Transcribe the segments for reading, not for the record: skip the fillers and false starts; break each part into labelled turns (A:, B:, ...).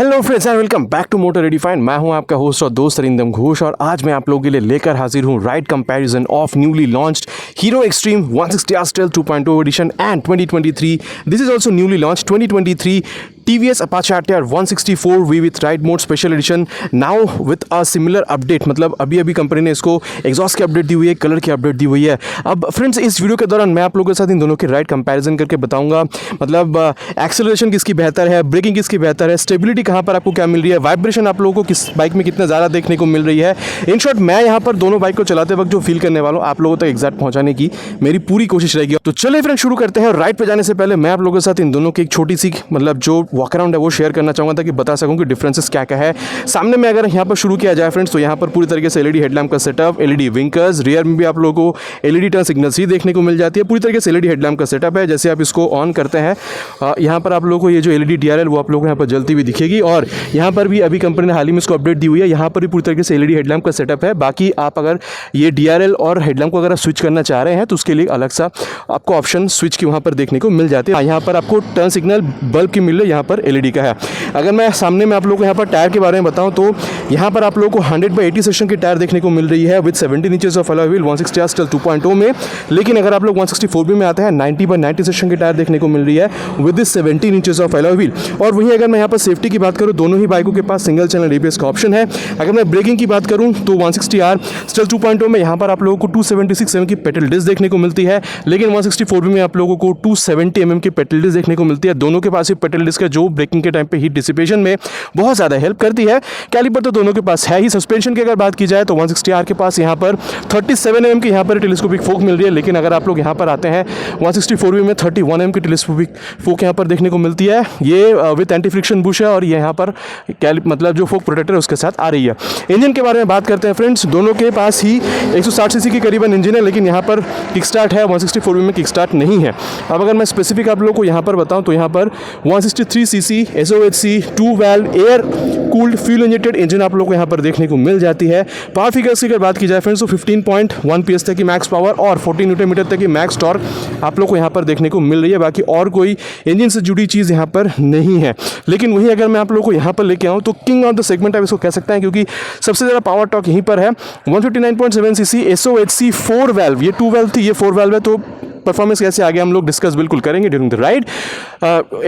A: Hello friends and welcome back to motor redefined. मैं हूं आपका होस्ट और दोस्त अरिंदम घोष और आज मैं आप लोगों के लिए लेकर हाजिर हूं ride comparison of newly launched Hero Xtreme 160R Stealth 2.0 edition and 2023 this is also newly launch 2023 TVS Apache RTR 164V with Ride Mode Special Edition now with a similar update। मतलब अभी कंपनी ने इसको एग्जॉस्ट की update दी हुई है, colour की update दी हुई है। अब फ्रेंड्स इस वीडियो के दौरान मैं आप लोगों के साथ इन दोनों की राइड कंपैरिजन करके बताऊंगा, मतलब एक्सेलरेशन किसकी बेहतर है, ब्रेकिंग किसकी बेहतर है, स्टेबिलिटी कहाँ पर आपको क्या मिल रही है, वाइब्रेशन आप लोगों को किस बाइक में कितना ज़्यादा देखने को मिल रही है। इन शॉर्ट मैं यहाँ पर दोनों बाइक को चलाते वक्त जो फील करने वाला हूँ आप लोगों तक एग्जैक्ट पहुँचाने की मेरी पूरी कोशिश रहेगी। तो चलिए फ्रेंड शुरू करते हैं। राइड पे जाने से पहले मैं आप लोगों के साथ इन दोनों की एक छोटी सी मतलब जो वॉक अराउंड है वो शेयर करना चाहूँगा ताकि बता सकूँ कि डिफरेंसेस क्या क्या है। सामने में अगर यहाँ पर शुरू किया जाए फ्रेंड्स तो यहाँ पर पूरी तरीके से एलईडी हेडलैम्प का सेटअप, एलईडी विंकर्स, रियर में भी आप लोगों को एलईडी टर्न सिग्नल्स ही देखने को मिल जाती है। पूरी तरीके से एलईडी हेडलैम्प का सेटअप है। जैसे आप इसको ऑन करते हैं यहाँ पर आप लोगों को ये जो एलईडी डीआरएल वो आप लोगों को यहाँ पर जलती हुई दिखेगी और यहाँ पर भी अभी कंपनी ने हाल ही में इसको अपडेट दी हुई है। यहाँ पर भी पूरी तरीके से एलईडी हेडलैम्प का सेटअप है। बाकी आप अगर ये डीआरएल और हेडलैम्प को अगर आप स्विच करना चाह रहे हैं तो उसके लिए अलग सा आपको ऑप्शन स्विच की वहाँ पर देखने को मिल जाती है। यहाँ पर आपको टर्न सिग्नल बल्ब की मिल रही है, यहाँ पर एलईडी का है। अगर मैं सामने में आप लोगों को यहाँ पर टायर के बारे में बताऊँ तो यहाँ पर आप लोगों को 100/80 सेक्शन की टायर देखने को मिल रही है with 17 inches of alloy wheel 160R Stealth 2.0 में। लेकिन अगर आप लोग 164V में आते हैं 90/90 सेक्शन की टायर देखने को मिल रही है with 17 inches of alloy wheel. और वहीं अगर मैं यहाँ पर सेफ्टी की बात करूँ दोनों ही बाइकों के पास सिंगल चैनल ABS का ऑप्शन है। अगर मैं ब्रेकिंग की बात करूँ तो 160R Stealth 2.0 में यहाँ पर आप लोगों को 276 mm की पेडल डिस्क देखने को मिलती है, लेकिन 164V में आप लोगों को 270 mm की पेडल डिस्क देखने को मिलती है। दोनों के पास ही पेडल डिस्क है जो ब्रेकिंग के टाइम पे हीट डिसिपेशन में बहुत ज़्यादा हेल्प करती है। कैलिपर तो दोनों के पास है ही। सस्पेंशन की अगर बात की जाए तो 160R के पास यहाँ पर 37 mm की यहाँ पर टेलीस्कोपिक फोक मिल रही है, लेकिन अगर आप लोग यहाँ पर आते हैं 164V में 31 mm की टेलीस्कोपिक फोक यहाँ पर देखने को मिलती है। ये विद एंटी फ्रिक्शन बुश है और ये यहाँ पर मतलब जो फोक प्रोटेक्टर है उसके साथ आ रही है। इंजन के बारे में बात करते हैं फ्रेंड्स, दोनों के पास ही 160 सीसी की करीबन इंजन है, लेकिन यहाँ पर किक स्टार्ट है, 164V में किक स्टार्ट नहीं है। अब अगर मैं स्पेसिफिक आप लोगों को यहाँ पर बताऊँ तो यहाँ पर 163 CC SOHC 2 valve air cooled fuel injected engine आप लोगों को यहाँ पर देखने को मिल जाती है। पावर फिगर्स की अगर बात की जाए फ्रेंड्स तो 15.1 PS तक की मैक्स पावर और 40 न्यूटन मीटर तक की मैक्स टॉर्क आप लोग को यहाँ पर देखने को मिल रही है। बाकी और कोई इंजन से जुड़ी चीज़ यहाँ पर नहीं है। लेकिन वहीं अगर मैं आप लोगों को यहाँ पर लेके आऊँ तो किंग ऑफ द सेगमेंट आप इसको कह सकते हैं, क्योंकि सबसे ज़्यादा पावर टॉर्क यहीं पर है। 159.7 सीसी SOHC 4 वाल्व, ये 2 वाल्व थी, ये 4 वाल्व है, तो परफॉर्मेंस कैसे आगे हम लोग डिस्कस बिल्कुल करेंगे during the ride.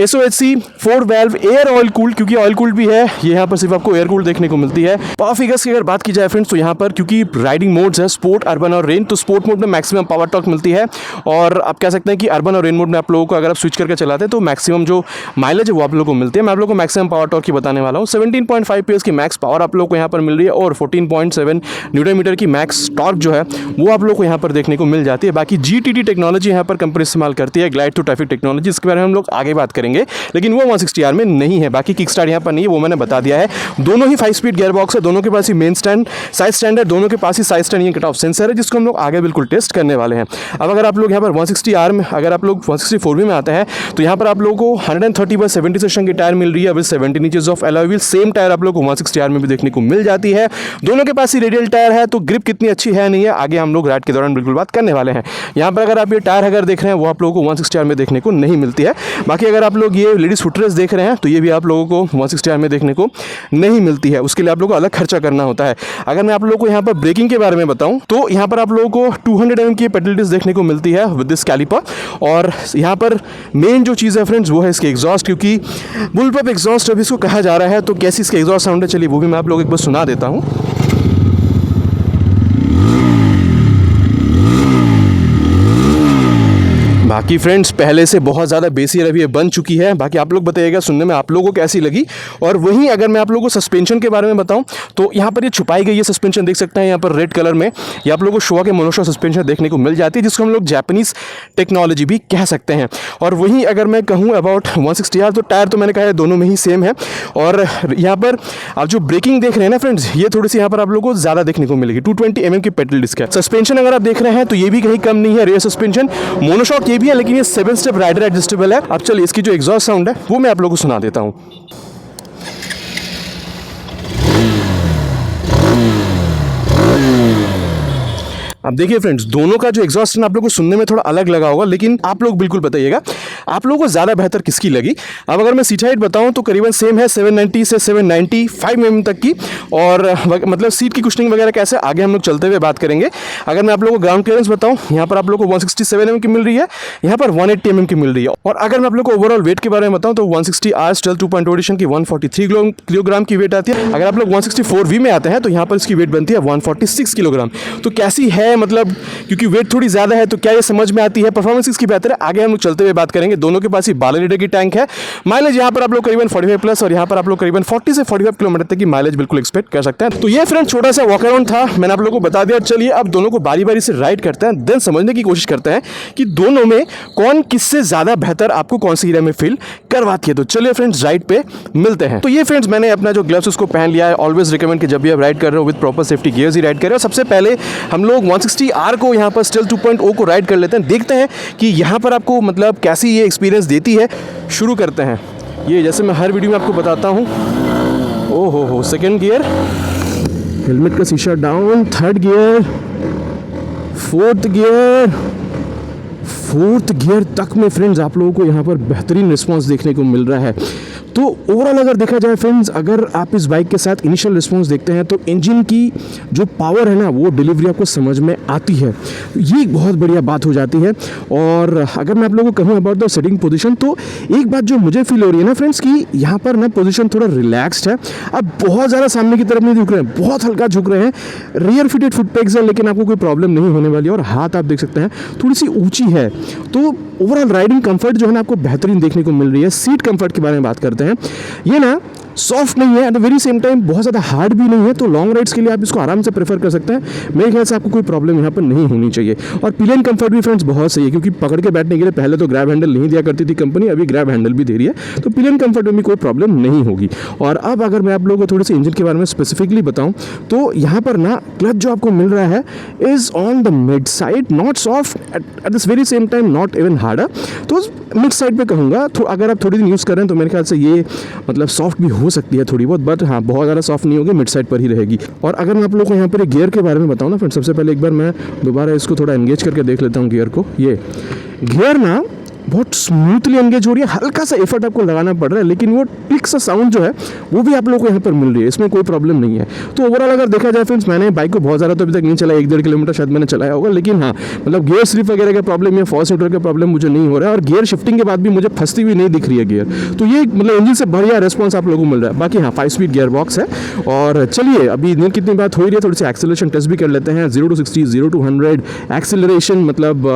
A: SOHC 4 valve air oil cooled, क्योंकि ऑयल कूल्ड भी है, ये यहाँ पर सिर्फ आपको एयर कूल्ड देखने को मिलती है। पावर फिगर्स की अगर बात की जाए फ्रेंड्स तो यहाँ पर क्योंकि राइडिंग मोड्स है स्पोर्ट, अर्बन और रेन, तो स्पोर्ट मोड में मैक्सिमम पावर टॉर्क मिलती है और आप कह सकते हैं कि अर्बन और रेन मोड में आप लोगों को अगर आप स्विच करके चलाते हैं तो मैक्सिमम जो माइलेज है वो आप लोगों को मिलती है। मैं आप लोगों को मैक्सिमम पावर टॉर्क की बताने वाला हूँ। 17.5 PS की मैक्स पावर आप लोगों को यहाँ पर मिल रही है और 14.7 न्यूटन मीटर की मैक्स टॉर्क जो है वो आप लोगों को यहाँ पर देखने को मिल जाती है। बाकी GTT टेक्नोलॉजी यहाँ पर कंपनी इस्तेमाल करती है, ग्लाइड टू ट्रैफिक टेक्नोलॉजी, इसके बारे में हम लोग आगे बात करेंगे, लेकिन वो 160R में नहीं है। बाकी किक स्टार्ट यहाँ पर नहीं है, वो मैंने बता दिया है। दोनों ही 5 स्पीड गियर बॉक्स है, दोनों के पास ही मेन स्टैंड साइड स्टैंड है, दोनों के पास ही side stand cut off sensor है, जिसको हम लोग आगे बिल्कुल टेस्ट करने वाले हैं। अब अगर आप लोग यहाँ पर 160R में अगर आप लोग 164V में आते हैं तो यहाँ पर आप लोगों को 130/70 सेक्शन की टायर मिल रही है with 17 inches of alloy wheel. Same tyre आप लोग को 160R में भी देखने को मिल जाती है। दोनों के पास ही रेडियल टायर है, तो ग्रिप कितनी अच्छी है नहीं है आगे हम लोग राइड के दौरान बिल्कुल बात करने वाले हैं। यहाँ पर अगर आप ये टायर अगर देख रहे हैं वो आप लोगों को 160R में देखने को नहीं मिलती है। बाकी अगर आप लोग ये लेडीज फुटरेस्ट देख रहे हैं तो ये भी आप लोगों को 160R में देखने को नहीं मिलती है, उसके लिए आप लोगों को अलग खर्चा करना होता है। अगर मैं आप लोगों को यहाँ पर ब्रेकिंग के बारे में बताऊं तो यहाँ पर आप लोगों को 200 mm की पेडल डिस्क देखने को मिलती है विद दिस कैलिपर। और यहाँ पर मेन जो चीज़ है फ्रेंड्स वो है इसके एग्जॉस्ट, क्योंकि बुलपअप एग्जॉस्ट अभी इसको कहा जा रहा है। तो कैसी इसके एग्जॉस्ट साउंड है चलिए वो भी मैं आप लोगों को एक बार सुना देता हूँ। बाकी फ्रेंड्स पहले से बहुत ज़्यादा बेसी अभी ये बन चुकी है। बाकी आप लोग बताइएगा सुनने में आप लोगों को कैसी लगी। और वहीं अगर मैं आप लोगों को सस्पेंशन के बारे में बताऊं तो यहाँ पर ये छुपाई गई है सस्पेंशन, देख सकते हैं यहाँ पर रेड कलर में ये आप लोगों को शोवा के मोनोशॉक सस्पेंशन देखने को मिल जाती है, जिसको हम लोग जापानीज टेक्नोलॉजी भी कह सकते हैं। और वहीं अगर मैं कहूँ अबाउट 160R तो टायर तो मैंने कहा है दोनों में ही सेम है। और यहाँ पर आप जो ब्रेकिंग देख रहे हैं ना फ्रेंड्स, ये थोड़ी सी यहाँ पर आप लोगों को ज़्यादा देखने को मिलेगी। 220 mm की पेडल डिस्क है। सस्पेंशन अगर आप देख रहे हैं तो ये भी कहीं कम नहीं है, रेयर सस्पेंशन मोनोशॉक ये भी है, लेकिन ये 7 स्टेप राइडर एडजस्टेबल है। अब चलिए इसकी जो एग्जॉस्ट साउंड है वो मैं आप लोगों को सुना देता हूँ। अब देखिए फ्रेंड्स, दोनों का जो एग्जॉस्ट है आप लोगों को सुनने में थोड़ा अलग लगा होगा, लेकिन आप लोग बिल्कुल बताइएगा आप लोगों को ज़्यादा बेहतर किसकी लगी। अब अगर मैं सीट हाइट बताऊं तो करीबन सेम है 790 से 795 mm तक की, और मतलब सीट की कुशनिंग वगैरह कैसे आगे हम लोग चलते हुए बात करेंगे। अगर मैं आप लोगों को ग्राउंड क्लियरेंस बताऊं, यहाँ पर आप लोग को 167 mm की मिल रही है, यहाँ पर 180 mm की मिल रही है। और अगर मैं आप लोग को ओवरऑल वेट के बारे में बताऊं तो 160R Stealth 2.0 एडिशन की 143 किलोग्राम की वेट आती है। अगर आप लोग 164V में आते हैं तो यहाँ पर इसकी वेट बनती है 146 किलोग्राम। तो कैसी है, मतलब क्योंकि वेट थोड़ी ज़्यादा है तो क्या ये समझ में आती है, परफॉर्मेंस इसकी बेहतर है, आगे हम लोग चलते हुए बात करेंगे। दोनों के पास ही 12 लीटर की टैंक है। माइलेज यहाँ पर आप लोग करीबन 45 प्लस और यहाँ पर आप लोग करीबन 40 से 45 किलोमीटर तक की माइलेज बिल्कुल एक्सपेक्ट कर सकते हैं। तो ये फ्रेंड छोटा सा वॉक अराउंड था, मैंने आप लोगों को बता दिया। चलिए अब दोनों को बारी बारी से राइड करते हैं, देन समझने की कोशिश करते हैं कि दोनों में कौन किससे ज़्यादा बेहतर आपको कौन सी एरिया में फील करवाती है। तो चलिए फ्रेंड्स राइड पे मिलते हैं। तो ये फ्रेंड्स मैंने अपना जो ग्लव्स उसको पहन लिया है। ऑलवेज रिकमेंड कि जब भी आप राइड कर रहे हो with proper safety gears he ride करें। और सबसे पहले हम लोग 160R को यहाँ पर Stealth 2.0 को राइड कर लेते हैं, देखते हैं कि यहाँ पर आपको मतलब कैसी ये एक्सपीरियंस देती है। शुरू करते हैं। ये जैसे मैं हर वीडियो में आपको बताता हूँ, ओ हो सेकेंड गियर, हेलमेट का शीशा down, third gear, fourth gear तक में फ्रेंड्स आप लोगों को यहाँ पर बेहतरीन रिस्पांस देखने को मिल रहा है। तो ओवरऑल अगर देखा जाए फ्रेंड्स, अगर आप इस बाइक के साथ इनिशियल रिस्पांस देखते हैं तो इंजन की जो पावर है ना, वो डिलीवरी आपको समझ में आती है। ये एक बहुत बढ़िया बात हो जाती है। और अगर मैं आप लोगों को कहूँ अबाउट द सिटिंग पोजीशन, तो एक बात जो मुझे फील हो रही है ना फ्रेंड्स कि यहाँ पर ना पोजीशन थोड़ा रिलैक्स्ड है। अब बहुत ज़्यादा सामने की तरफ नहीं झुक रहे हैं, बहुत हल्का झुक रहे हैं। रियर फिटेड फुट पैक्स है, लेकिन आपको कोई प्रॉब्लम नहीं होने वाली है। और हाथ आप देख सकते हैं थोड़ी सी ऊँची है। तो ओवरऑल राइडिंग कंफर्ट जो है ना आपको बेहतरीन देखने को मिल रही है। सीट कंफर्ट के बारे में बात करते हैं, ये ना सॉफ्ट नहीं है, at the very same time बहुत ज़्यादा हार्ड भी नहीं है। तो लॉन्ग राइड्स के लिए आप इसको आराम से प्रेफर कर सकते हैं। मेरे ख्याल से आपको कोई प्रॉब्लम यहाँ पर नहीं होनी चाहिए। और पिलियन कंफर्ट भी फ्रेंड्स बहुत सही है, क्योंकि पकड़ के बैठने के लिए पहले तो ग्रैब हैंडल नहीं दिया करती थी कंपनी, अभी ग्रैब हैंडल भी दे रही है। तो पिलियन कंफर्ट में भी कोई प्रॉब्लम नहीं होगी। और अब अगर मैं आप लोगों को थोड़े से इंजन के बारे में स्पेसिफिकली बताऊँ तो यहाँ पर ना क्लच जो आपको मिल रहा है is on the mid side, not soft at this very same time, not even harder. तो मिड साइड पे कहूँगा। अगर आप थोड़ी दिन यूज़ करें तो मेरे ख्याल से ये मतलब सॉफ्ट भी हो सकती है थोड़ी बहुत, बट हाँ बहुत ज़्यादा सॉफ्ट नहीं होगी, मिड साइड पर ही रहेगी। और अगर मैं आप लोगों को यहाँ पर गियर के बारे में बताऊँ ना फ्रेंड, सबसे पहले एक बार मैं दोबारा इसको थोड़ा एंगेज करके देख लेता हूँ गियर को। ये गियर ना बहुत स्मूथली एंगेज हो रही है, हल्का सा एफर्ट आपको लगाना पड़ रहा है, लेकिन वो क्लिक सा साउंड जो है वो भी आप लोगों को यहाँ पर मिल रही है, इसमें कोई प्रॉब्लम नहीं है। तो ओवरऑल अगर देखा जाए फ्रेंड्स, मैंने बाइक को बहुत ज़्यादा तो अभी तक नहीं चलाया, 1-1.5 किलोमीटर शायद मैंने चलाया होगा, लेकिन हाँ मतलब गियर स्लिप वगैरह का प्रॉब्लम या फॉल्स न्यूट्रल का प्रॉब्लम मुझे नहीं हो रहा है। और गियर शिफ्टिंग के बाद भी मुझे फंसती हुई नहीं दिख रही है गियर। तो ये मतलब इंजन से बढ़िया रिस्पॉन्स आप लोगों को मिल रहा है। बाकी हाँ 5 स्पीड गियर बॉक्स है। और चलिए अभी इतनी कितनी बात हो रही है, थोड़ी सी एक्सेलरेशन टेस्ट भी कर लेते हैं। 0 to 60, 0 to 100 एक्सेलरेशन, मतलब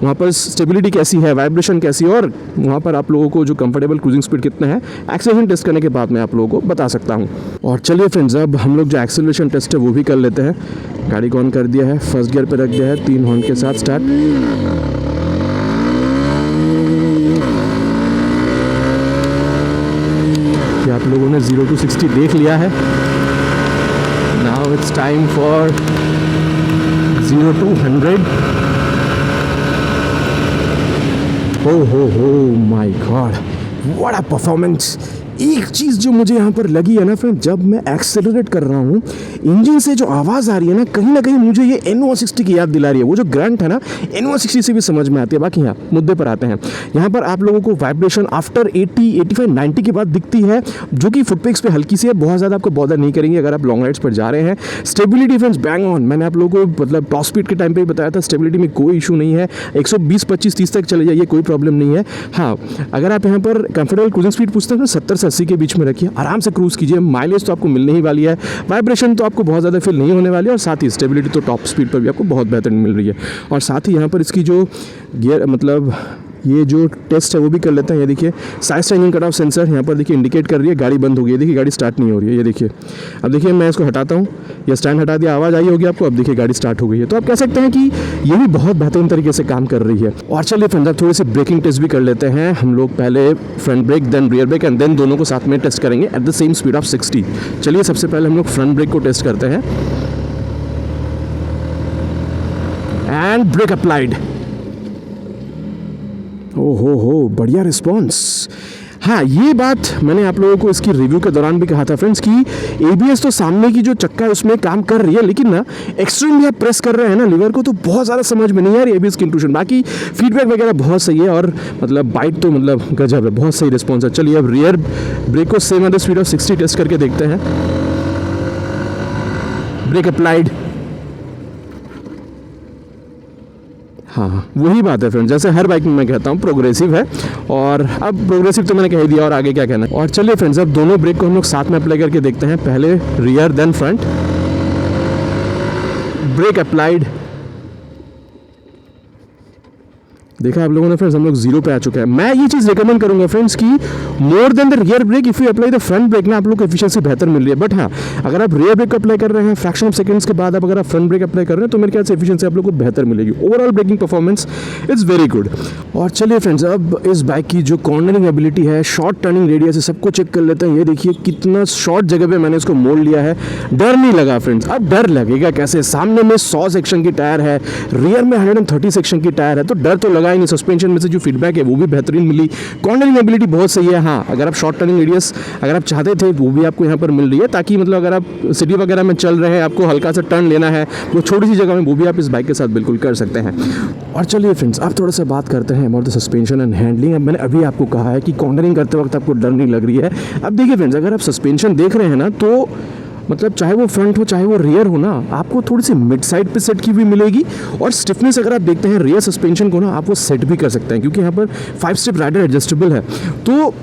A: वहाँ पर स्टेबिलिटी कैसी है, वाइब्रेशन कैसी है, और वहाँ पर आप लोगों को जो कंफर्टेबल क्रूजिंग स्पीड कितना है, एक्सेलरेशन टेस्ट करने के बाद मैं आप लोगों को बता सकता हूँ। और चलिए फ्रेंड्स अब हम लोग जो एक्सेलरेशन टेस्ट है वो भी कर लेते हैं। गाड़ी को ऑन कर दिया है, फर्स्ट गियर पे रख दिया है, 3 हॉर्न के साथ स्टार्ट। क्या आप लोगों ने 0 to 60 देख लिया है? Now it's time for 0 to 100। हो my God, what a performance. एक चीज़ जो मुझे यहाँ पर लगी है ना फ्रेंड, जब मैं एक्सेलरेट कर रहा हूँ इंजन से जो आवाज़ आ रही है ना कहीं मुझे ये N160 की याद दिला रही है। वो जो ग्रंट है ना N160 से भी समझ में आती है। बाकी यहाँ मुद्दे पर आते हैं, यहाँ पर आप लोगों को वाइब्रेशन आफ्टर 80, 85, 90 के बाद दिखती है, जो कि फुटपेक्स पे हल्की सी है, बहुत ज़्यादा आपको बॉदर नहीं करेंगे अगर आप लॉन्ग राइड्स पर जा रहे हैं। स्टेबिलिटी फ्रेंड्स बैंग ऑन, मैंने आप लोगों को मतलब टॉप स्पीड के टाइम पर ही बताया था, स्टेबिलिटी में कोई इशू नहीं है। 120, 25, 30 तक चले जाइए, कोई प्रॉब्लम नहीं है। हाँ अगर आप यहाँ पर कंफर्टेबल क्रूजिंग स्पीड पूछते हैं तो 70 से 80 के बीच में रखिए, आराम से क्रूज कीजिए। माइलेज तो आपको मिलने ही वाली है, वाइब्रेशन तो आपको बहुत ज़्यादा फील नहीं होने वाली है, और साथ ही स्टेबिलिटी तो टॉप स्पीड पर भी आपको बहुत बेहतरीन मिल रही है। और साथ ही यहाँ पर इसकी जो गियर मतलब ये जो टेस्ट है वो भी कर लेते हैं। ये देखिए side engine cut off sensor यहाँ पर देखिए इंडिकेट कर रही है गाड़ी बंद हो गई है। देखिए गाड़ी स्टार्ट नहीं हो रही है, ये देखिए। अब देखिए मैं इसको हटाता हूँ, ये स्टैंड हटा दिया, आवाज़ आई होगी आपको। अब देखिए गाड़ी स्टार्ट हो गई है। तो आप कह सकते हैं कि ये भी बहुत बेहतरीन तरीके से काम कर रही है। और चलिए फ्रेंड्स अब थोड़ी सी ब्रेकिंग टेस्ट भी कर लेते हैं हम लोग। पहले front brake then rear brake and then दोनों को साथ में टेस्ट करेंगे at the same speed of 60। चलिए सबसे पहले हम लोग फ्रंट ब्रेक को टेस्ट करते हैं एंड ब्रेक अप्लाइड। हो बढ़िया रिस्पॉन्स। हाँ, ये बात मैंने आप लोगों को इसकी रिव्यू के दौरान भी कहा था फ्रेंड्स कि ABS तो सामने की जो चक्का है उसमें काम कर रही है, लेकिन ना एक्सट्रीमली आप प्रेस कर रहे हैं ना लीवर को तो बहुत ज़्यादा समझ में नहीं आ रही ABS की इंट्रूशन। बाकी फीडबैक वगैरह बहुत सही है और मतलब बाइट तो मतलब गजब है, बहुत सही रिस्पॉन्स है। चलिए अब रियर ब्रेक को same at the speed of 60 test करके देखते हैं। Brake applied. हाँ, वही बात है फ्रेंड्स, जैसे हर बाइक में मैं कहता हूँ प्रोग्रेसिव है, और अब प्रोग्रेसिव तो मैंने कह दिया और आगे क्या कहना है। और चलिए फ्रेंड्स अब दोनों ब्रेक को हम लोग साथ में अप्लाई करके देखते हैं, पहले rear then front. Brake applied. देखा आप लोगों ने फ्रेंड्स, हम लोग 0 पे आ चुके हैं। मैं ये चीज़ रिकमेंड करूंगा फ्रेंड्स कि more than the rear brake if you apply the front brake ना आप लोग को एफिशिएंसी बेहतर मिल रही है। बट हाँ, अगर आप रियर ब्रेक अप्लाई कर रहे हैं फ्रैक्शन ऑफ सेकंड्स के बाद अगर आप फ्रंट ब्रेक अप्लाई कर रहे हैं तो मेरे ख्याल से एफिशिएंसी आप लोग को बेहतर मिलेगी। Overall braking performance is very good. और चलिए फ्रेंड्स अब इस बाइक की जो कॉर्नरिंग एबिलिटी है, शॉर्ट टर्निंग रेडियस है, सबको चेक कर लेते हैं। ये देखिए कितना शॉर्ट जगह पे मैंने इसको मोड़ लिया है, डर नहीं लगा फ्रेंड्स। अब डर लगेगा कैसे, सामने में 100 सेक्शन की टायर है, रियर में 130 सेक्शन की टायर है, तो डर तो लगा ही नहीं। सस्पेंशन में जो फीडबैक है वो भी बेहतरीन मिली, कॉर्नरिंग एबिलिटी बहुत सही है। हाँ, अगर आप शॉर्ट टर्निंग रेडियस अगर आप चाहते थे वो भी आपको यहाँ पर मिल रही है, ताकि मतलब अगर आप सिटी वगैरह में चल रहे हैं, आपको हल्का सा टर्न लेना है वो छोटी सी जगह में, वो भी आप इस बाइक के साथ बिल्कुल कर सकते हैं। और चलिए फ्रेंड्स अब थोड़ा सा बात करते हैं about the suspension and handling. अब मैंने अभी आपको कहा है कि कॉर्नरिंग करते वक्त आपको डर नहीं लग रही है। अब देखिए फ्रेंड्स, अगर आप सस्पेंशन देख रहे हैं ना तो मतलब चाहे वो फ्रंट हो चाहे वो रियर हो ना, आपको थोड़ी सी मिड साइड पे सेट की हुई मिलेगी। और स्टिफनेस अगर आप देखते हैं रियर सस्पेंशन को ना, आप वो सेट भी कर सकते हैं क्योंकि यहाँ पर 5 स्टेप राइडर एडजस्टेबल है। तो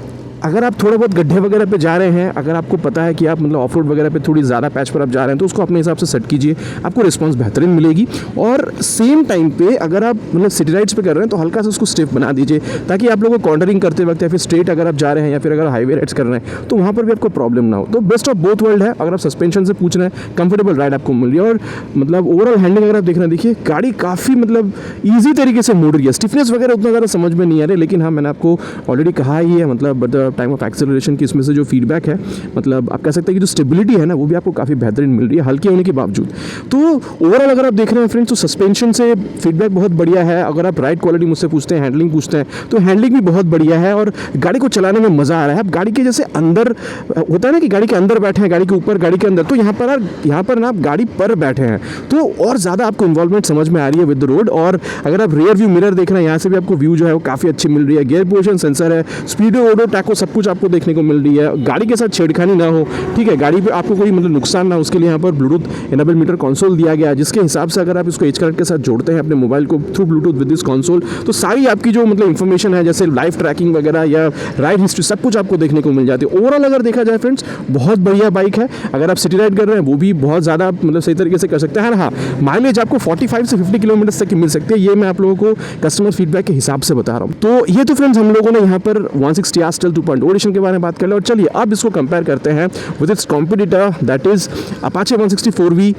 A: अगर आप थोड़ा बहुत गड्ढे वगैरह पे जा रहे हैं, अगर आपको पता है कि आप मतलब ऑफ रोड वगैरह पे थोड़ी ज़्यादा पैच पर आप जा रहे हैं, तो उसको अपने हिसाब से सेट कीजिए, आपको रिस्पांस बेहतरीन मिलेगी। और सेम टाइम पे अगर आप मतलब सिटी राइड्स पे कर रहे हैं तो हल्का सा उसको स्टिफ बना दीजिए, ताकि आप लोगों को कॉर्नरिंग करते वक्त या फिर स्ट्रेट अगर आप जा रहे हैं या फिर अगर हाईवे राइड्स कर रहे हैं तो वहाँ पर भी आपको प्रॉब्लम ना हो। तो बेस्ट ऑफ बोथ वर्ल्ड है। अगर आप सस्पेंशन से पूछ रहे हैं, कंफर्टेबल राइड आपको मिल रही है। और मतलब ओवरऑल हैंडलिंग अगर आप देख रहे हैं, देखिए गाड़ी काफ़ी मतलब ईजी तरीके से मुड़ रही है। स्टिफनेस वगैरह उतना ज़्यादा समझ में नहीं आ रही, लेकिन हाँ मैंने आपको ऑलरेडी कहा ही है, मतलब द टाइम ऑफ एक्सेलरेशन की इसमें से जो फीडबैक है, मतलब आप कह सकते हैं कि जो स्टेबिलिटी है ना वो भी आपको काफ़ी बेहतरीन मिल रही है हल्की होने के बावजूद। तो ओवरऑल अगर आप देख रहे हैं फ्रेंड्स तो सस्पेंशन से फीडबैक बहुत बढ़िया है। अगर आप राइड क्वालिटी मुझसे पूछते हैं, हैंडलिंग पूछते हैं, तो हैंडलिंग भी बहुत बढ़िया है और गाड़ी को चलाने में मज़ा आ रहा है। आप गाड़ी के जैसे अंदर होता है ना कि गाड़ी के अंदर बैठे हैं, गाड़ी के ऊपर, गाड़ी के अंदर, तो यहाँ पर ना आप गाड़ी पर बैठे हैं तो और ज़्यादा आपको इन्वॉल्वमेंट समझ में आ रही है विद द रोड। और अगर आप रियर व्यू मिरर देख रहे हैं, यहाँ से भी आपको व्यू जो है वो काफ़ी अच्छी मिल रही है। गियर पोजीशन सेंसर है, स्पीडो ओडो टैको सब कुछ आपको देखने को मिल रही है। गाड़ी के साथ छेड़खानी ना हो, ठीक है, गाड़ी पे आपको कोई मतलब नुकसान ना हो, उसके लिए यहाँ पर ब्लूटूथ इनेबल मीटर कंसोल दिया गया है, जिसके हिसाब से अगर आप इसको एज कार्ड के साथ जोड़ते हैं अपने मोबाइल को through Bluetooth with this console, तो सारी आपकी जो मतलब इन्फॉर्मेशन है जैसे लाइव ट्रैकिंग वगैरह या राइड हिस्ट्री सब कुछ आपको देखने को मिल जाती है। ओवरऑल अगर देखा जाए फ्रेंड्स बहुत बढ़िया बाइक है। अगर आप सिटी राइड कर रहे हैं वो भी बहुत ज़्यादा मतलब सही तरीके से कर सकते हैं। हाँ, माइलेज आपको 45 से 50 किलोमीटर तक की मिल सकती है, ये मैं आप लोगों को कस्टमर फीडबैक के हिसाब से बता रहा हूँ। तो ये तो फ्रेंड्स हम लोगों ने यहाँ पर 160R Stealth 2.0 एडिशन के बारे में बात कर लिया। और चलिए अब इसको कंपेयर करते हैं with its competitor that is Apache 164V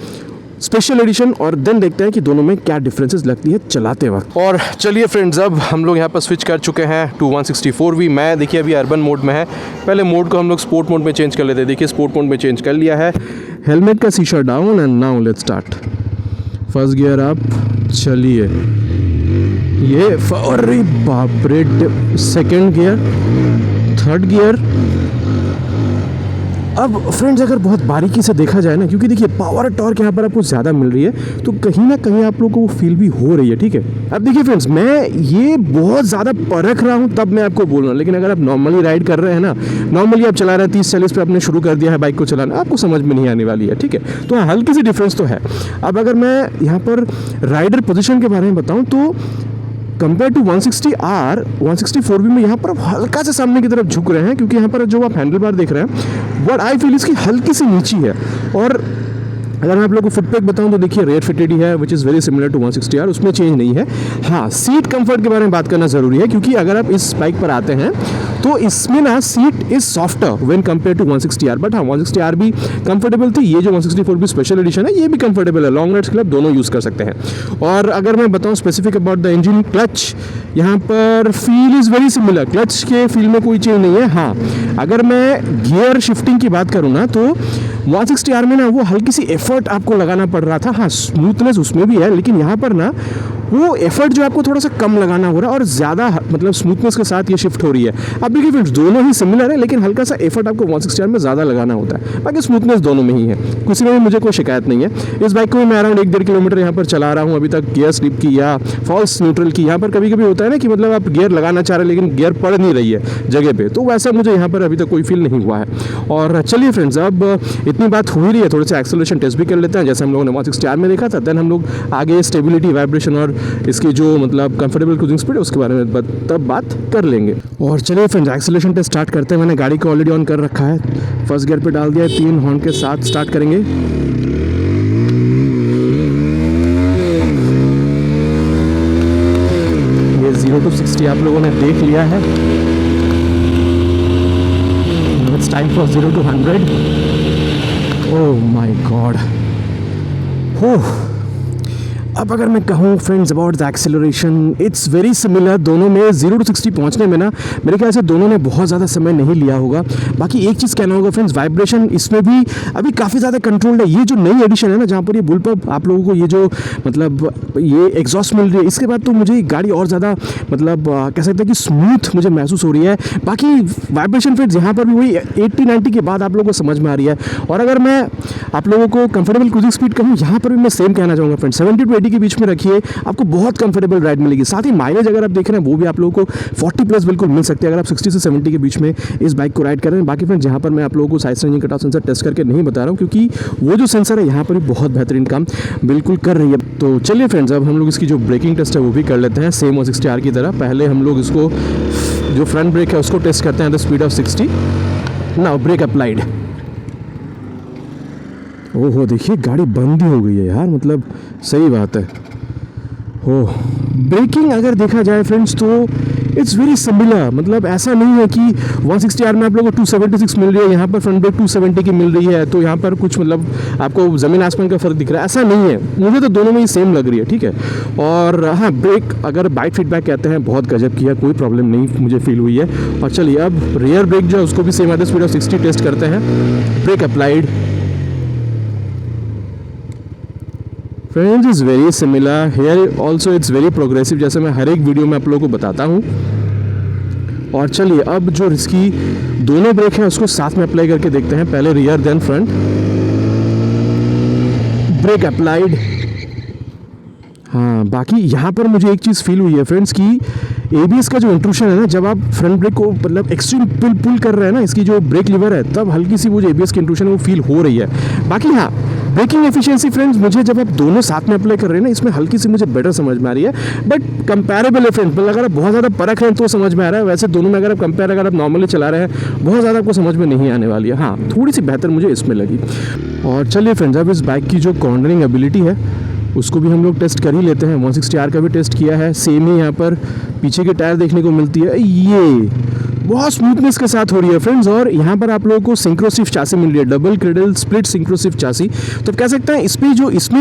A: special edition, और देन देखते हैं कि दोनों में क्या डिफरेंसेस लगती है चलाते वक्त। और चलिए फ्रेंड्स अब हम लोग यहाँ पर स्विच कर चुके हैं टू 164V। मैं देखिए अभी अर्बन मोड में है, पहले मोड को हम लोग स्पोर्ट मोड में चेंज कर लेते हैं। देखिए स्पोर्ट मोड में चेंज कर लिया है, हेलमेट का शीशा down and now let's start. First gear up, चलिए ये अरे बाप रे, सेकेंड गियर, थर्ड गियर। अब फ्रेंड्स अगर बहुत बारीकी से देखा जाए ना, क्योंकि देखिए पावर टॉर्क यहाँ पर आपको ज़्यादा मिल रही है, तो कहीं ना कहीं आप लोगों को वो फील भी हो रही है, ठीक है। अब देखिए फ्रेंड्स मैं ये बहुत ज़्यादा परख रहा हूँ तब मैं आपको बोल रहा हूँ, लेकिन अगर आप नॉर्मली राइड कर रहे हैं ना, नॉर्मली आप चला रहे हैं 30-40 पे आपने शुरू कर दिया है बाइक को चलाना, आपको समझ में नहीं आने वाली है, ठीक है। तो हल्की सी डिफरेंस तो है। अब अगर मैं यहाँ पर राइडर पोजिशन के बारे में बताऊँ तो कंपेयर टू 160R 164V में यहाँ पर आप हल्का से सामने की तरफ झुक रहे हैं, क्योंकि यहाँ पर जो आप हैंडल बार देख रहे हैं व्हाट आई फील इसकी हल्की सी नीची है। और अगर मैं आप लोगों को फुटपैक बताऊं तो देखिए रेयर फिटेड ही है, which is very similar to 160R, उसमें चेंज नहीं है। हाँ, सीट कंफर्ट के बारे में बात करना ज़रूरी है, क्योंकि अगर आप इस बाइक पर आते हैं तो इसमें ना seat is softer when compare to 160R। But हाँ 160R भी कंफर्टेबल थी, ये जो 164V स्पेशल एडिशन है ये भी कंफर्टेबल है, लॉन्ग राइड्स के लिए दोनों यूज़ कर सकते हैं। और अगर मैं बताऊँ specific about the engine, clutch यहाँ पर feel is very similar, clutch के फील में कोई चेंज नहीं है। हाँ, अगर मैं गियर शिफ्टिंग की बात करूँ ना तो 160R में ना वो हल्की सी एफर्ट आपको लगाना पड़ रहा था। हाँ, स्मूथनेस उसमें भी है, लेकिन यहाँ पर ना वो एफर्ट जो आपको थोड़ा सा कम लगाना हो रहा है और ज़्यादा मतलब स्मूथनेस के साथ ये शिफ्ट हो रही है। अब देखिए फ्रेंड्स, दोनों ही सिमिलर है, लेकिन हल्का सा एफर्ट आपको 160R में ज़्यादा लगाना होता है, बाकी स्मूथनेस दोनों में ही है, किसी में भी मुझे कोई शिकायत नहीं है। इस बाइक को मैं अराउंड 1-1.5 किलोमीटर यहाँ पर चला रहा हूँ अभी तक, गियर स्लिप की या फॉल्स न्यूट्रल की। यहाँ पर कभी कभी होता है ना कि मतलब आप गियर लगाना चाह रहे हैं लेकिन गियर पड़ नहीं रही है जगह पे, तो वैसा मुझे यहाँ पर अभी तक कोई फील नहीं हुआ है। और चलिए फ्रेंड्स, अब इतनी बात हो ही रही है, थोड़े से एक्सेलरेशन टेस्ट भी कर लेते हैं जैसे हम लोगों ने 160R में देखा था। देन हम लोग आगे स्टेबिलिटी, वाइब्रेशन और इसकी जो मतलब कंफर्टेबल क्रूजिंग स्पीड है उसके बारे में तब बात कर लेंगे। और चलिए फ्रेंड्स, एक्सेलरेशन टेस्ट स्टार्ट करते हैं। मैंने गाड़ी को ऑलरेडी ऑन कर रखा है, फर्स्ट गियर पे डाल दिया है, 3 हॉर्न के साथ स्टार्ट करेंगे। ये 0 to 60 आप लोगों ने देख लिया है। It's time for 0 to 100. Oh my God. अब अगर मैं कहूँ friends about the acceleration, it's very similar. दोनों में 0 to 60 पहुँचने में ना मेरे ख्याल से दोनों ने बहुत ज़्यादा समय नहीं लिया होगा। बाकी एक चीज़ कहना होगा फ्रेंड्स, वाइब्रेशन इसमें भी अभी काफ़ी ज़्यादा कंट्रोल्ड है। ये जो नई एडिशन है ना, जहाँ पर ये बुलपब आप लोगों को ये जो मतलब ये एग्जॉस्ट मिल रही है, इसके बाद तो मुझे गाड़ी और ज़्यादा मतलब कह सकते हैं कि स्मूथ मुझे महसूस हो रही है। बाकी वाइब्रेशन फ्रेंड्स यहाँ पर भी वही 80-90 के बाद आप लोगों को समझ में आ रही है। और अगर मैं आप लोगों को कंफर्टेबल क्रूजिंग स्पीड कहूँ, यहाँ पर भी मैं सेम कहना चाहूँगा फ्रेंड्स, 70 to 80 के बीच में रखिए, आपको बहुत कंफर्टेबल राइड मिलेगी। साथ ही माइलेज अगर आप देख रहे हैं वो भी आप लोगों को 40+ बिल्कुल मिल सकती है अगर आप 60 से 70 के बीच में इस बाइक को राइड कर रहे हैं। बाकी फ्रेंड्स, यहाँ पर मैं आप लोगों को side standing cutoff sensor test करके नहीं बता रहा हूँ, क्योंकि वो जो सेंसर है यहाँ पर भी बहुत बेहतरीन काम बिल्कुल कर रही है। तो चलिए फ्रेंड्स, अब हम लोग इसकी जो ब्रेकिंग टेस्ट है वो भी कर लेते हैं सेम 160R की तरह। पहले हम लोग इसको जो फ्रंट ब्रेक है उसको टेस्ट करते हैं the speed of 60। Now brake applied. ओहो, देखिए गाड़ी बंद ही हो गई है यार, मतलब सही बात है। हो ब्रेकिंग अगर देखा जाए फ्रेंड्स तो इट्स वेरी सिमिलर, मतलब ऐसा नहीं है कि 160R में आप लोगों को 276 मिल रही है, यहाँ पर फ्रंट ब्रेक 270 की मिल रही है, तो यहाँ पर कुछ मतलब आपको ज़मीन आसमान का फ़र्क दिख रहा है, ऐसा नहीं है। मुझे तो दोनों में ही सेम लग रही है, ठीक है। और हाँ, ब्रेक अगर बाइट फीडबैक कहते हैं बहुत गजब किया, कोई प्रॉब्लम नहीं मुझे फील हुई है। और चलिए अब रियर ब्रेक जो है उसको भी same at the speed of 60 test करते हैं। Brake applied. Friends, is very similar here also, it's very progressive, जैसे मैं हर एक वीडियो में आप लोगों को बताता हूँ। और चलिए अब जो इसकी दोनों ब्रेक हैं उसको साथ में अप्लाई करके देखते हैं, पहले rear then front. Brake applied. हाँ, बाकी यहाँ पर मुझे एक चीज़ फील हुई है फ्रेंड्स कि ABS का जो इंट्रूशन है ना, जब आप फ्रंट ब्रेक को मतलब एक्सट्रीम पुल कर रहे हैं ना, इसकी जो ब्रेक लीवर है, तब हल्की सी वो जो ABS की इंट्रूशन है वो फील हो रही है। बाकी हाँ, ब्रेकिंग एफिशिएंसी फ्रेंड्स मुझे जब आप दोनों साथ में अप्लाई कर रहे हैं ना, इसमें हल्की सी मुझे बेटर समझ में आ रही है, बट कंपैरेबल है फ्रेंड्स। मतलब अगर आप बहुत ज़्यादा परख रहे हैं तो समझ में आ रहा है, वैसे दोनों में अगर आप कंपेयर अगर आप नॉर्मली चला रहे हैं बहुत ज़्यादा आपको समझ में नहीं आने वाली है। हाँ, थोड़ी सी बेहतर मुझे इसमें लगी। और चलिए फ्रेंड्स, अब इस बाइक की जो कॉर्नरिंग एबिलिटी है उसको भी हम लोग टेस्ट कर ही लेते हैं। 160R का भी टेस्ट किया है, सेम ही यहाँ पर पीछे के टायर देखने को मिलती है, ये बहुत स्मूथनेस के साथ हो रही है फ्रेंड्स। और यहाँ पर आप लोगों को सिंक्रोसिव चासी मिल रही है, डबल क्रेडल स्प्लिट सिंक्रोसिव चासी। तो कह सकते हैं इसमें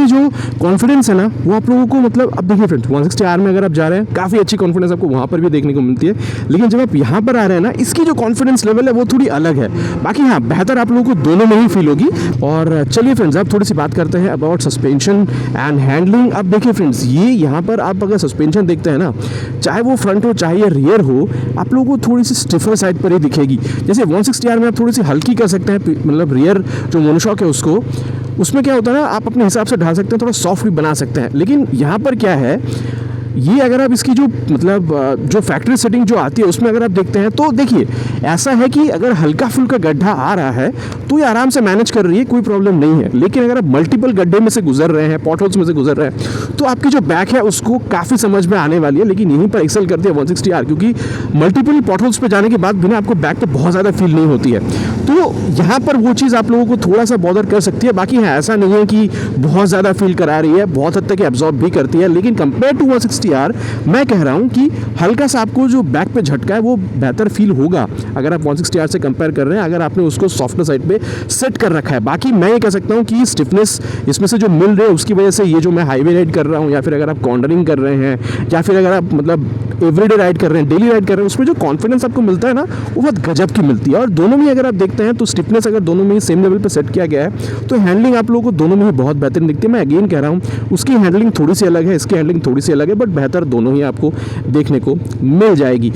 A: जो कॉन्फिडेंस है ना, वो आप लोगों को मतलब अब देखिए फ्रेंड्स, 160R में अगर आप जा रहे हैं काफ़ी अच्छी कॉन्फिडेंस आपको वहाँ पर भी देखने को मिलती है, लेकिन जब आप यहाँ पर आ रहे हैं ना, इसकी जो कॉन्फिडेंस लेवल है वो थोड़ी अलग है। बाकी हाँ, बेहतर आप लोगों को दोनों में ही फील होगी। और चलिए फ्रेंड्स, अब थोड़ी सी बात करते हैं अबाउट सस्पेंशन एंड हैंडलिंग। अब देखिए फ्रेंड्स, ये यहाँ पर आप अगर सस्पेंशन देखते हैं ना, चाहे वो फ्रंट हो चाहे ये रियर हो, आप लोगों को थोड़ी सी स्टिफर साइड पर ही दिखेगी। जैसे 160R में आप थोड़ी सी हल्की कर सकते हैं, मतलब रियर जो मोनोशॉक है उसको, उसमें क्या होता है ना, आप अपने हिसाब से ढाल सकते हैं, थोड़ा सॉफ्ट भी बना सकते हैं। लेकिन यहाँ पर क्या है, ये अगर आप इसकी जो मतलब जो फैक्ट्री सेटिंग जो आती है उसमें अगर आप देखते हैं तो देखिए ऐसा है कि अगर हल्का फुल्का गड्ढा आ रहा है तो ये आराम से मैनेज कर रही है, कोई प्रॉब्लम नहीं है। लेकिन अगर आप मल्टीपल गड्ढे में से गुजर रहे हैं, पॉट होल्स में से गुजर रहे हैं, तो आपकी जो बैक है उसको काफ़ी समझ में आने वाली है। लेकिन यहीं पर एक्सेल करती है 160R, क्योंकि मल्टीपल पॉट होल्स पर जाने के बाद भी ना आपको बैक पे बहुत ज़्यादा फील नहीं होती है। तो यहाँ पर वो चीज़ आप लोगों को थोड़ा सा बॉदर कर सकती है। बाकी है ऐसा नहीं है कि बहुत ज़्यादा फील करा रही है, बहुत हद तक एब्जॉर्ब भी करती है। लेकिन कंपेयर टू 160R मैं कह रहा हूं कि हल्का सा आपको जो बैक पे झटका है वो बेहतर फील होगा अगर आप 160R से कंपेयर कर रहे हैं, अगर आपने उसको सॉफ्टनेस साइड पे सेट कर रखा है। बाकी मैं ये कह सकता हूं कि स्टिफनेस इसमें से जो मिल रही है उसकी वजह से ये जो मैं हाईवे राइड कर रहा हूं, या फिर अगर आप कॉर्नरिंग कर रहे हैं, या फिर अगर आप मतलब आप एवरीडे राइड कर रहे हैं, डेली राइड कर रहे हैं, उसमें जो कॉन्फिडेंस आपको मिलता है ना वो बहुत गजब की मिलती है। और दोनों में अगर आप देखते हैं तो स्टिफनेस अगर दोनों में सेम लेवल पे सेट किया गया है तो हैंडलिंग आप लोगों को दोनों में ही बहुत बेहतरीन दिखती है। मैं अगेन कह रहा हूँ उसकी हैंडलिंग थोड़ी सी अलग है, इसकी हैंडलिंग थोड़ी सी अलग है, बट बेहतर दोनों ही आपको देखने को मिल जाएगी।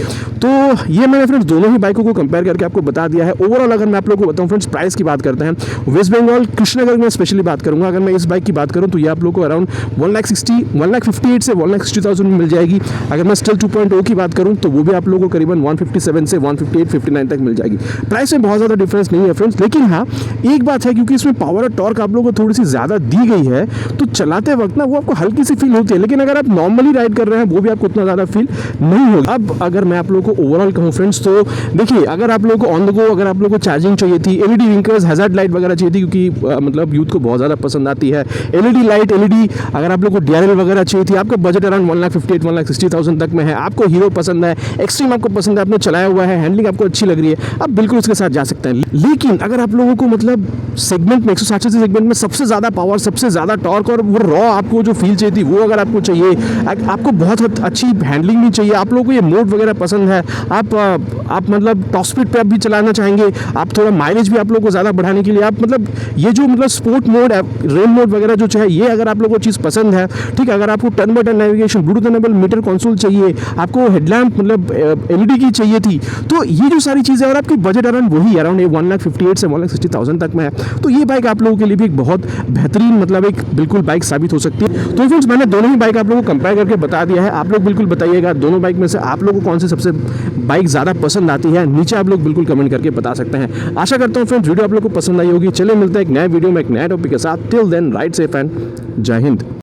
A: तो ये मैंने फ्रेंड्स दोनों ही बाइकों को कंपेयर करके आपको बता दिया है। ओवरऑल अगर मैं आप लोगों को बताऊँ फ्रेंड्स प्राइस की बात करते हैं, वेस्ट बंगाल कृष्णनगर में स्पेशली बात करूँगा, अगर मैं इस बाइक की बात करूँ तो ये आप लोगों को अराउंड 1,58 से 1,60,000 में मिल जाएगी। अगर मैं स्टिल 2.0 की बात करूँ तो वो भी आप लोगों को करीबन 157 से 158-59 तक मिल जाएगी। प्राइस में बहुत ज़्यादा डिफरेंस नहीं है फ्रेंड्स, लेकिन हाँ एक बात है, क्योंकि इसमें पावर और टॉर्क आप लोगों को थोड़ी सी ज़्यादा दी गई है तो चलाते वक्त ना वो आपको हल्की सी फील होती है, लेकिन अगर आप नॉर्मली राइड कर रहे हैं वो भी आपको उतना ज़्यादा फील नहीं होगा। अब अगर मैं आप लोगों को ओवरऑल कहूँ फ्रेंड्स तो देखिए, अगर आप लोगों को ऑन द गो अगर आप लोगों को चार्जिंग चाहिए थी, एलईडी विंकर्स, हैजार्ड लाइट वगैरह चाहिए थी, क्योंकि मतलब यूथ को बहुत ज़्यादा पसंद आती है एलईडी लाइट, एलईडी, अगर आप लोगों को डीआरएल वगैरह चाहिए थी, आपका बजट अराउंड 1,58-1,60,000 तक में है, आपको हीरो पसंद है, एक्सट्रीम आपको पसंद है, आपने चलाया हुआ है, हैंडलिंग आपको अच्छी लग रही है, आप बिल्कुल उसके साथ जा सकते हैं। लेकिन अगर आप लोगों को मतलब सेगमेंट में 160 सेगमेंट में सबसे ज़्यादा पावर, सबसे ज़्यादा टॉर्क और वो रॉ आपको जो फील चाहिए थी वो अगर आपको चाहिए, आपको बहुत अच्छी हैंडलिंग भी चाहिए, आप लोगों को ये मोड वगैरह पसंद है, आप मतलब टॉप स्पीड पे आप भी चलाना चाहेंगे, आप थोड़ा माइलेज भी आप लोगों को ज़्यादा बढ़ाने के लिए आप मतलब ये जो मतलब स्पोर्ट मोड, रेन मोड वगैरह जो चाहे, ये अगर आप लोगों को चीज़ पसंद है, ठीक है, अगर आपको turn by turn navigation, Bluetooth enable meter console चाहिए, आपको हेडलैम्प मतलब एलईडी की चाहिए थी, तो ये जो सारी चीज़ें और आपकी बजट अराउंड 1,58 से 1,60,000 तक में है, तो ये बाइक आप लोगों के लिए भी एक बहुत बेहतरीन मतलब एक बिल्कुल बाइक साबित हो सकती है। तो फ्रेंड्स मैंने दोनों ही बाइक आप लोगों को कंपेयर करके बता दिया है, आप लोग बिल्कुल बताइएगा दोनों बाइक में से आप लोगों को कौन सी सबसे बाइक ज़्यादा पसंद आती है, नीचे आप लोग बिल्कुल कमेंट करके बता सकते हैं। आशा करता हूँ फ्रेंड्स वीडियो आप लोग को पसंद आई होगी। चलिए मिलते हैं एक नए वीडियो में एक नए टॉपिक के साथ। Till then ride safe and जय हिंद।